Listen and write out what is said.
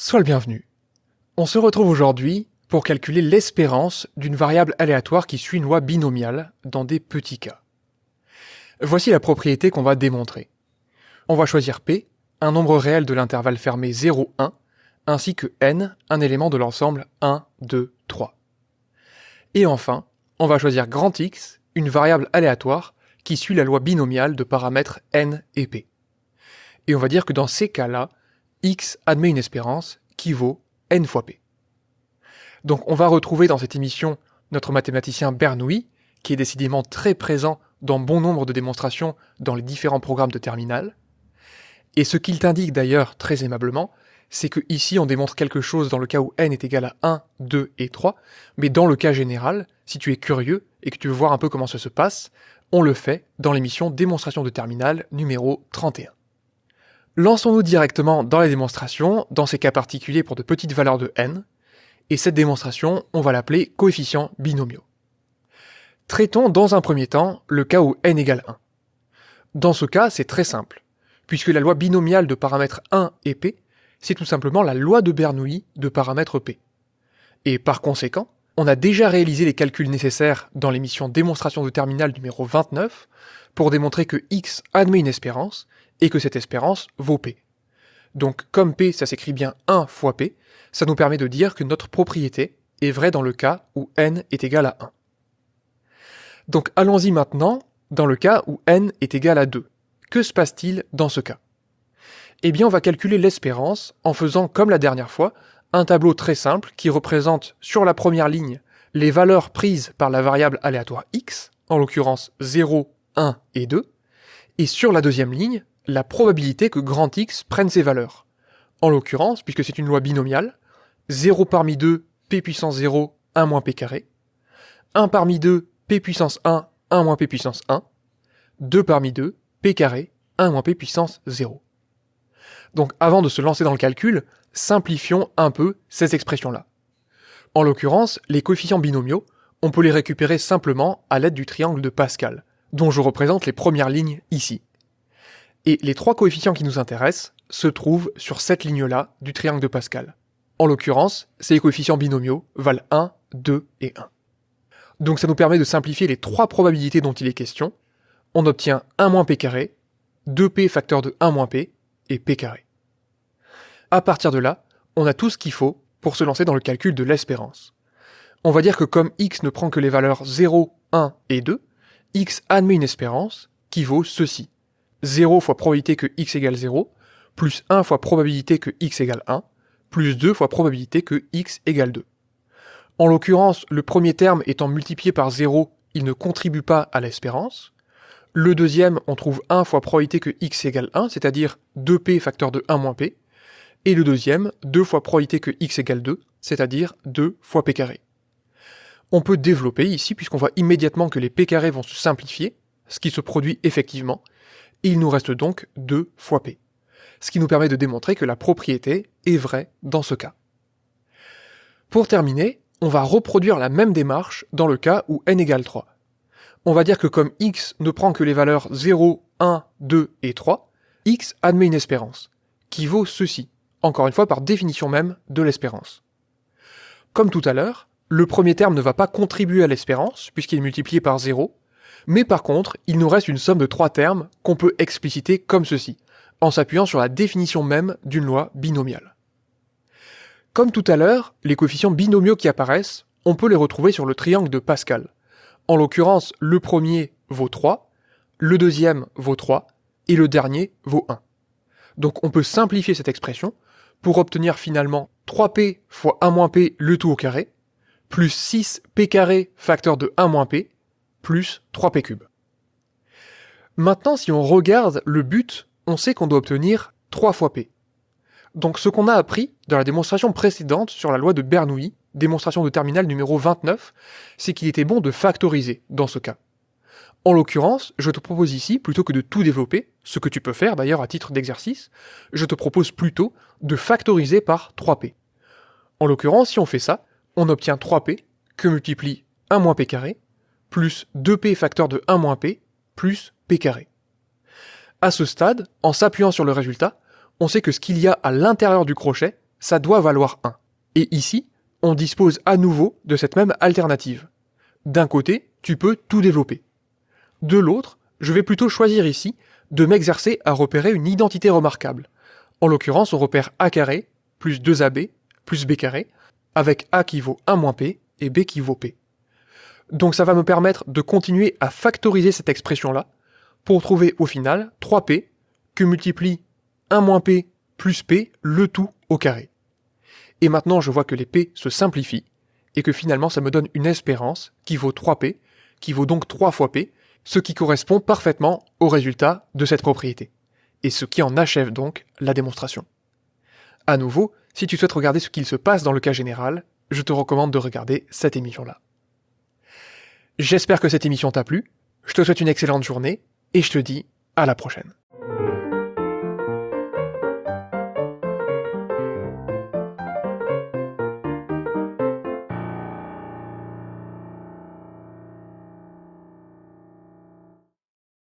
Sois le bienvenu. On se retrouve aujourd'hui pour calculer l'espérance d'une variable aléatoire qui suit une loi binomiale dans des petits cas. Voici la propriété qu'on va démontrer. On va choisir P, un nombre réel de l'intervalle fermé 0, 1, ainsi que N, un élément de l'ensemble 1, 2, 3. Et enfin, on va choisir grand X, une variable aléatoire qui suit la loi binomiale de paramètres N et P. Et on va dire que dans ces cas-là, X admet une espérance qui vaut N fois P. Donc on va retrouver dans cette émission notre mathématicien Bernoulli, qui est décidément très présent dans bon nombre de démonstrations dans les différents programmes de terminale. Et ce qu'il t'indique d'ailleurs très aimablement, c'est que ici on démontre quelque chose dans le cas où n est égal à 1, 2 et 3, mais dans le cas général, si tu es curieux et que tu veux voir un peu comment ça se passe, on le fait dans l'émission Démonstration de terminale numéro 31. Lançons-nous directement dans la démonstration, dans ces cas particuliers pour de petites valeurs de n, et cette démonstration, on va l'appeler coefficients binomiaux. Traitons dans un premier temps le cas où n égale 1. Dans ce cas, c'est très simple, puisque la loi binomiale de paramètres 1 et p, c'est tout simplement la loi de Bernoulli de paramètres p. Et par conséquent, on a déjà réalisé les calculs nécessaires dans l'émission Démonstration de terminale numéro 29 pour démontrer que x admet une espérance et que cette espérance vaut p. Donc comme p ça s'écrit bien 1 fois p, ça nous permet de dire que notre propriété est vraie dans le cas où n est égal à 1. Donc allons-y maintenant dans le cas où n est égal à 2. Que se passe-t-il dans ce cas ? Eh bien on va calculer l'espérance en faisant comme la dernière fois un tableau très simple qui représente sur la première ligne les valeurs prises par la variable aléatoire x, en l'occurrence 0, 1 et 2, et sur la deuxième ligne la probabilité que grand X prenne ces valeurs. En l'occurrence, puisque c'est une loi binomiale, 0 parmi 2, p puissance 0, 1 moins p carré, 1 parmi 2, p puissance 1, 1 moins p puissance 1, 2 parmi 2, p carré, 1 moins p puissance 0. Donc avant de se lancer dans le calcul, simplifions un peu ces expressions-là. En l'occurrence, les coefficients binomiaux, on peut les récupérer simplement à l'aide du triangle de Pascal, dont je représente les premières lignes ici. Et les trois coefficients qui nous intéressent se trouvent sur cette ligne-là du triangle de Pascal. En l'occurrence, ces coefficients binomiaux valent 1, 2 et 1. Donc ça nous permet de simplifier les trois probabilités dont il est question. On obtient 1 moins p carré, 2p facteur de 1 moins p et p carré. À partir de là, on a tout ce qu'il faut pour se lancer dans le calcul de l'espérance. On va dire que comme x ne prend que les valeurs 0, 1 et 2, x admet une espérance qui vaut ceci. 0 fois probabilité que x égale 0, plus 1 fois probabilité que x égale 1, plus 2 fois probabilité que x égale 2. En l'occurrence, le premier terme étant multiplié par 0, il ne contribue pas à l'espérance. Le deuxième, on trouve 1 fois probabilité que x égale 1, c'est-à-dire 2p facteur de 1 moins p. Et le deuxième, 2 fois probabilité que x égale 2, c'est-à-dire 2 fois p carré. On peut développer ici, puisqu'on voit immédiatement que les p carrés vont se simplifier, ce qui se produit effectivement, et il nous reste donc 2 fois p. Ce qui nous permet de démontrer que la propriété est vraie dans ce cas. Pour terminer, on va reproduire la même démarche dans le cas où n égale 3. On va dire que comme x ne prend que les valeurs 0, 1, 2 et 3, x admet une espérance, qui vaut ceci, encore une fois par définition même de l'espérance. Comme tout à l'heure, le premier terme ne va pas contribuer à l'espérance, puisqu'il est multiplié par 0, mais par contre, il nous reste une somme de 3 termes qu'on peut expliciter comme ceci, en s'appuyant sur la définition même d'une loi binomiale. Comme tout à l'heure, les coefficients binomiaux qui apparaissent, on peut les retrouver sur le triangle de Pascal. En l'occurrence, le premier vaut 3, le deuxième vaut 3, et le dernier vaut 1. Donc on peut simplifier cette expression pour obtenir finalement 3p fois 1 moins p le tout au carré, plus 6p carré facteur de 1 moins p, plus 3p cube. Maintenant, si on regarde le but, on sait qu'on doit obtenir 3 fois p. Donc ce qu'on a appris dans la démonstration précédente sur la loi de Bernoulli, démonstration de terminale numéro 29, c'est qu'il était bon de factoriser dans ce cas. En l'occurrence, je te propose ici, plutôt que de tout développer, ce que tu peux faire d'ailleurs à titre d'exercice, je te propose plutôt de factoriser par 3p. En l'occurrence, si on fait ça, on obtient 3p que multiplie 1 moins p carré, plus 2p facteur de 1 moins p, plus p carré. À ce stade, en s'appuyant sur le résultat, on sait que ce qu'il y a à l'intérieur du crochet ça doit valoir 1. Et ici, on dispose à nouveau de cette même alternative. D'un côté, tu peux tout développer. De l'autre, je vais plutôt choisir ici de m'exercer à repérer une identité remarquable. En l'occurrence, on repère a carré plus 2ab plus b carré, avec a qui vaut 1 moins p et b qui vaut p. Donc ça va me permettre de continuer à factoriser cette expression-là pour trouver au final 3p que multiplie 1 moins p plus p, le tout au carré. Et maintenant je vois que les p se simplifient et que finalement ça me donne une espérance qui vaut 3p, qui vaut donc 3 fois p, ce qui correspond parfaitement au résultat de cette propriété. Et ce qui en achève donc la démonstration. À nouveau, si tu souhaites regarder ce qu'il se passe dans le cas général, je te recommande de regarder cette émission-là. J'espère que cette émission t'a plu, je te souhaite une excellente journée, et je te dis à la prochaine.